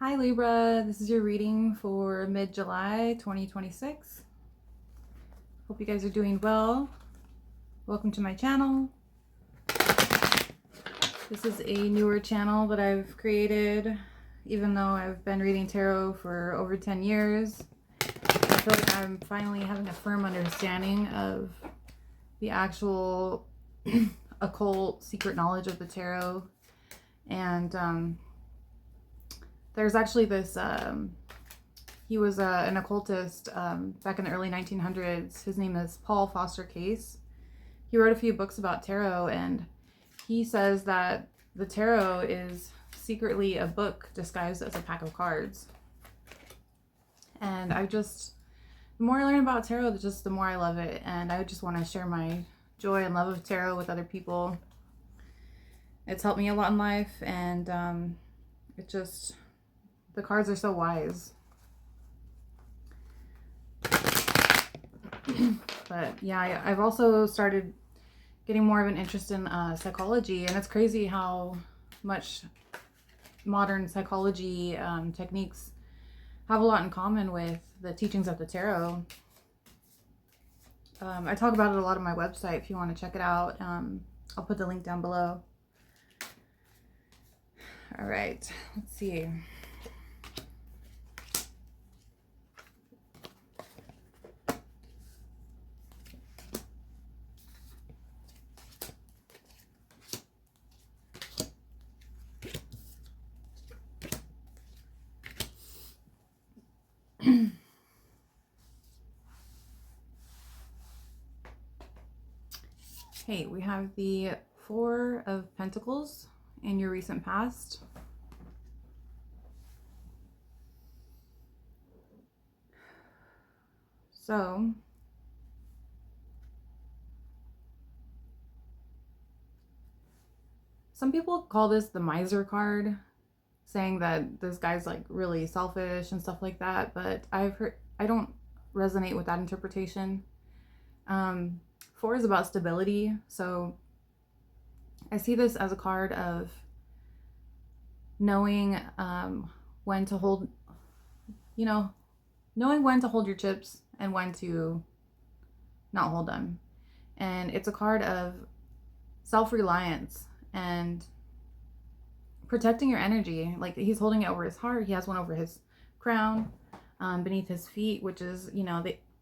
Hi Libra, this is your reading for mid-July 2026. Hope you guys are doing well. Welcome to my channel. This is a newer channel that I've created, even though I've been reading tarot for over 10 years. I feel like I'm finally having a firm understanding of the actual occult secret knowledge of the tarot. And there's actually this he was an occultist back in the early 1900s. His name is Paul Foster Case. He wrote a few books about tarot, and he says that the tarot is secretly a book disguised as a pack of cards. And the more I learn about tarot, the more I love it. And I just want to share my joy and love of tarot with other people. It's helped me a lot in life, and the cards are so wise. But yeah, I've also started getting more of an interest in psychology, and it's crazy how much modern psychology techniques have a lot in common with the teachings of the tarot. I talk about it a lot on my website if you want to check it out. I'll put the link down below. All right, let's see. Okay, we have the Four of Pentacles in your recent past. So, some people call this the miser card, saying that this guy's like really selfish and stuff like that, but I don't resonate with that interpretation. Four is about stability, so I see this as a card of knowing when to hold, knowing when to hold your chips and when to not hold them. And it's a card of self-reliance and protecting your energy. Like, he's holding it over his heart. He has one over his crown, beneath his feet, which is,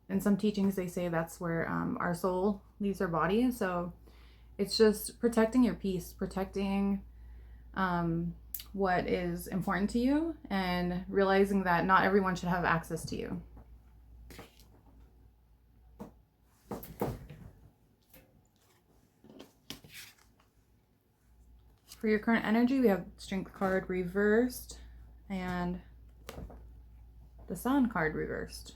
in some teachings they say that's where our soul leaves our body. So it's just protecting your peace, protecting what is important to you, and realizing that not everyone should have access to you. For your current energy, we have Strength card reversed and the Sun card reversed.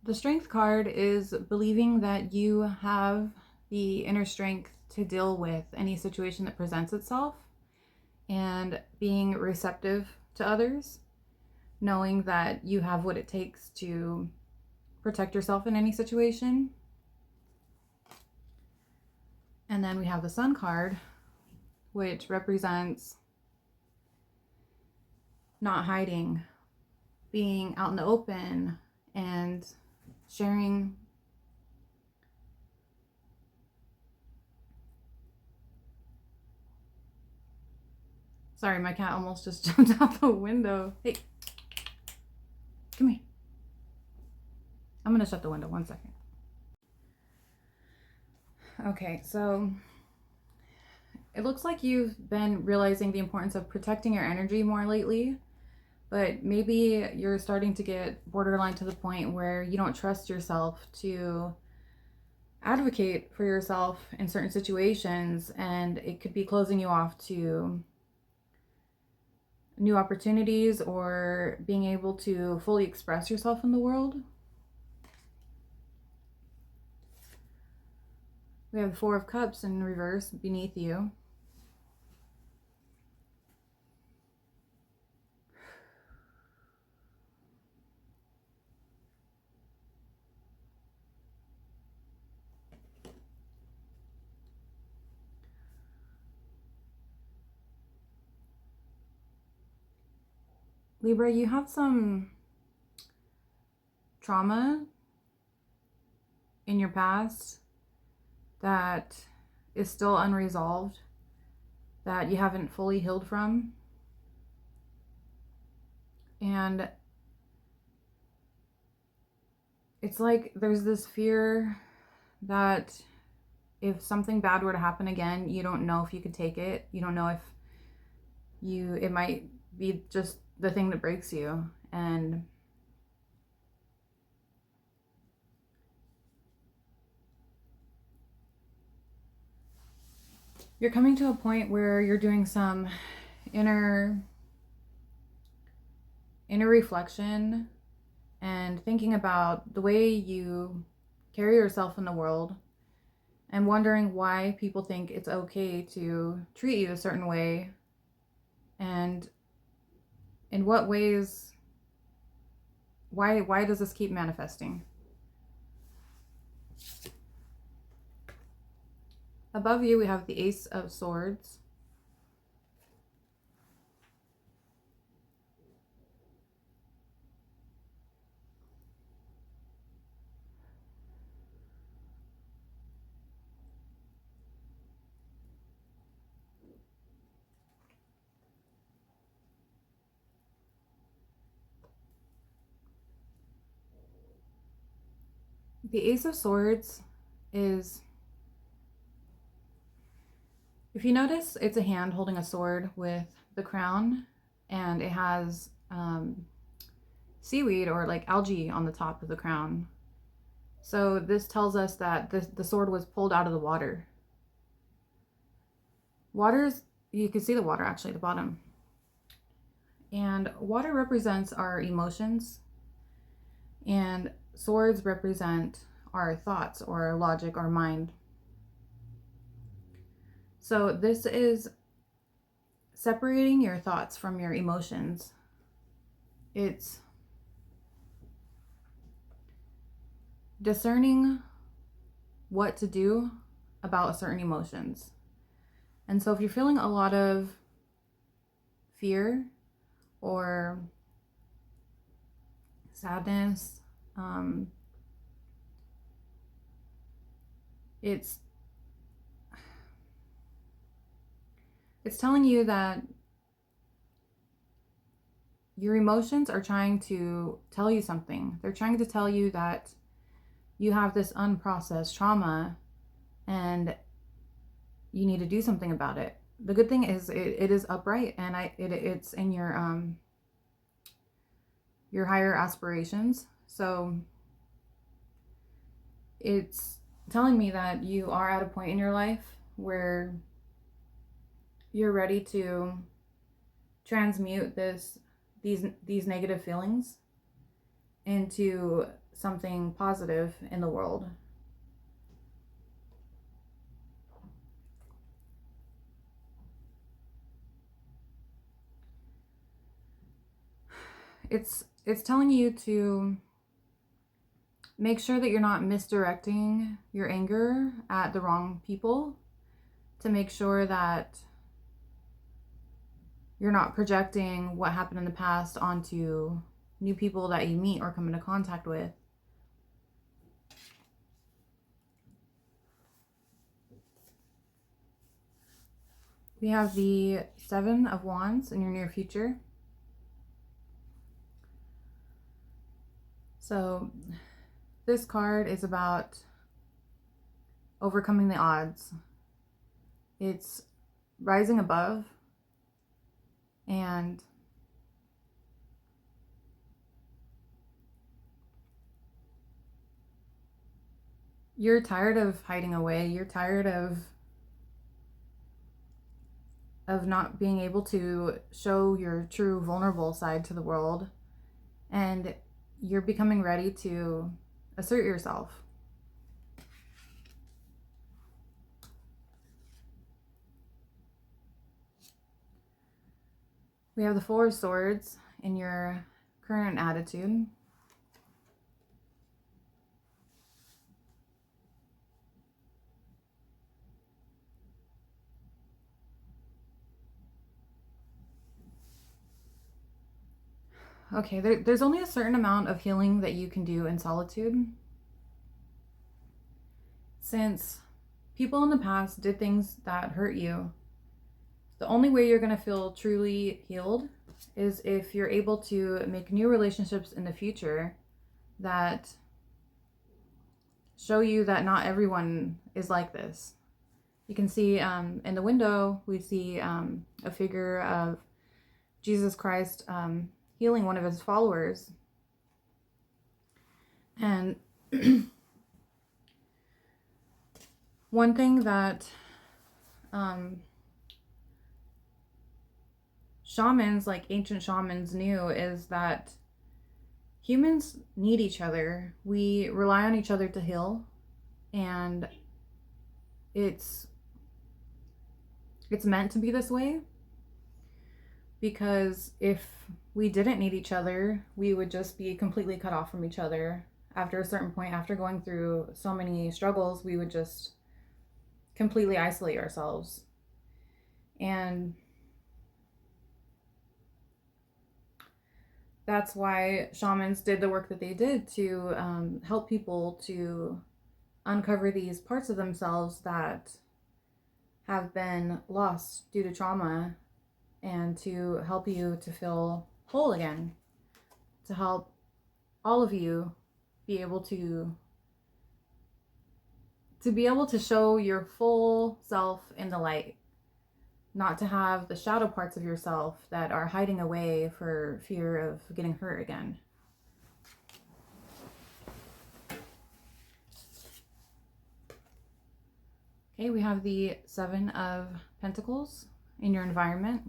The Strength card is believing that you have the inner strength to deal with any situation that presents itself, and being receptive to others, knowing that you have what it takes to protect yourself in any situation. And then we have the Sun card, which represents not hiding, being out in the open and sharing Sorry, my cat almost just jumped out the window. Hey, come here. I'm gonna shut the window 1 second. Okay, so it looks like you've been realizing the importance of protecting your energy more lately, but maybe you're starting to get borderline to the point where you don't trust yourself to advocate for yourself in certain situations, and it could be closing you off to new opportunities or being able to fully express yourself in the world. We have the Four of Cups in reverse beneath you. Libra, you have some trauma in your past that is still unresolved, that you haven't fully healed from. And it's like there's this fear that if something bad were to happen again, you don't know if you could take it. You don't know if it might be just the thing that breaks you. And you're coming to a point where you're doing some inner reflection and thinking about the way you carry yourself in the world and wondering why people think it's okay to treat you a certain way, and in what ways, why does this keep manifesting? Above you, we have the Ace of Swords. The Ace of Swords is, if you notice, it's a hand holding a sword with the crown, and it has seaweed or like algae on the top of the crown. So this tells us that the sword was pulled out of the water. Water's, you can see the water actually at the bottom. And water represents our emotions, and swords represent our thoughts or logic or mind. So this is separating your thoughts from your emotions. It's discerning what to do about certain emotions. And so if you're feeling a lot of fear or sadness, it's telling you that your emotions are trying to tell you something. They're trying to tell you that you have this unprocessed trauma and you need to do something about it. The good thing is it is upright, and it's in your higher aspirations. So it's telling me that you are at a point in your life where you're ready to transmute these negative feelings into something positive in the world. It's telling you to make sure that you're not misdirecting your anger at the wrong people, to make sure that you're not projecting what happened in the past onto new people that you meet or come into contact with. We have the Seven of Wands in your near future. So this card is about overcoming the odds. It's rising above, and you're tired of hiding away. You're tired of of not being able to show your true vulnerable side to the world, and you're becoming ready to assert yourself. We have the Four of Swords in your current attitude. Okay, there's only a certain amount of healing that you can do in solitude. Since people in the past did things that hurt you, the only way you're going to feel truly healed is if you're able to make new relationships in the future that show you that not everyone is like this. You can see in the window, we see a figure of Jesus Christ healing one of his followers. And one thing that shamans, like ancient shamans, knew is that humans need each other. We rely on each other to heal, and it's meant to be this way, because if we didn't need each other, we would just be completely cut off from each other. After a certain point, after going through so many struggles, we would just completely isolate ourselves. And that's why shamans did the work that they did to help people to uncover these parts of themselves that have been lost due to trauma, and to help you to feel whole again, to help all of you be able to show your full self in the light, not to have the shadow parts of yourself that are hiding away for fear of getting hurt again. Okay, we have the Seven of Pentacles in your environment.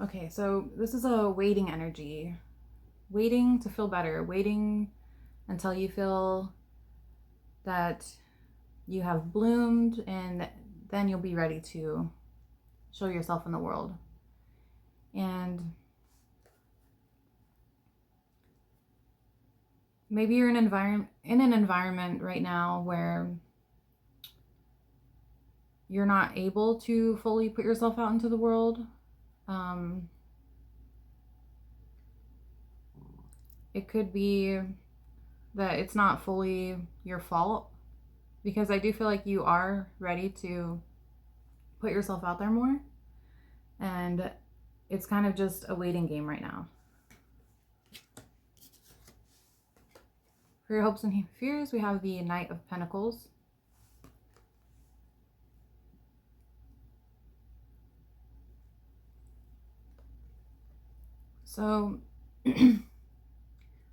Okay, so this is a waiting energy. Waiting to feel better. Waiting until you feel that you have bloomed, and then you'll be ready to show yourself in the world. And maybe you're in an environment right now where you're not able to fully put yourself out into the world. It could be that it's not fully your fault, because I do feel like you are ready to put yourself out there more, and it's kind of just a waiting game right now. For your hopes and fears, we have the Knight of Pentacles. So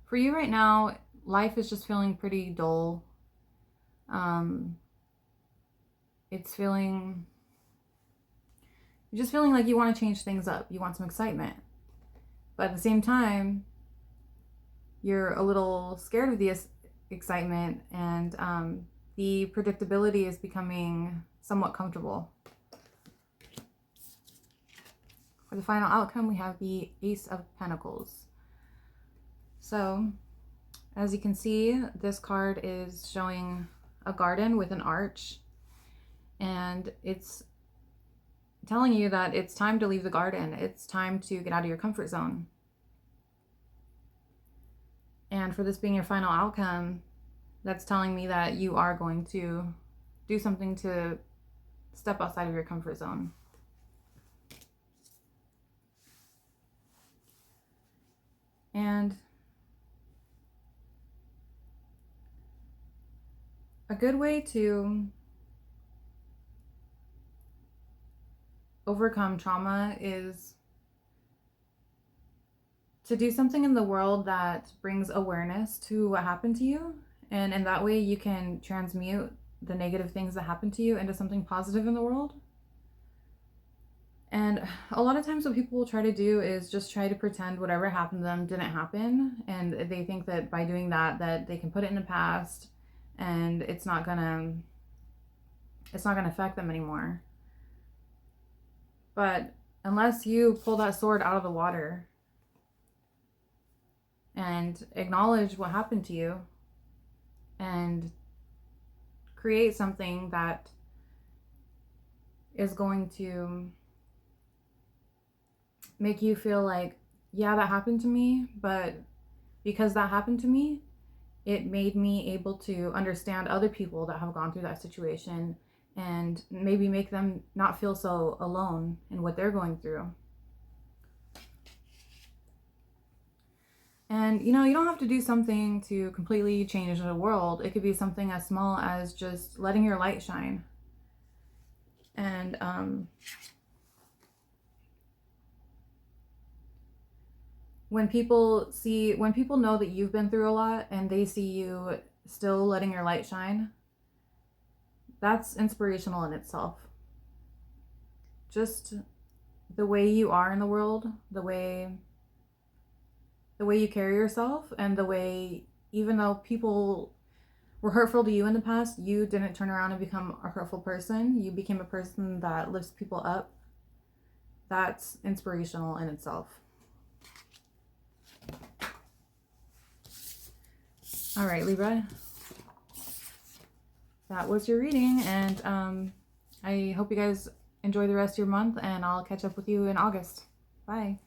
for you right now, life is just feeling pretty dull. You're just feeling like you want to change things up. You want some excitement. But at the same time, you're a little scared of the excitement, and the predictability is becoming somewhat comfortable. For the final outcome, we have the Ace of Pentacles. So, as you can see, this card is showing a garden with an arch, and it's telling you that it's time to leave the garden. It's time to get out of your comfort zone. And for this being your final outcome, that's telling me that you are going to do something to step outside of your comfort zone. And a good way to overcome trauma is to do something in the world that brings awareness to what happened to you. And in that way, you can transmute the negative things that happen to you into something positive in the world. And a lot of times what people will try to do is just try to pretend whatever happened to them didn't happen. And they think that by doing that, that they can put it in the past and it's not gonna affect them anymore. But unless you pull that sword out of the water and acknowledge what happened to you and create something that is going to make you feel like, yeah, that happened to me, but because that happened to me, it made me able to understand other people that have gone through that situation and maybe make them not feel so alone in what they're going through. And you don't have to do something to completely change the world. It could be something as small as just letting your light shine. And when people know that you've been through a lot and they see you still letting your light shine, that's inspirational in itself. Just the way you are in the world, the way you carry yourself, and the way, even though people were hurtful to you in the past, you didn't turn around and become a hurtful person. You became a person that lifts people up. That's inspirational in itself. All right, Libra. That was your reading, and I hope you guys enjoy the rest of your month, and I'll catch up with you in August. Bye.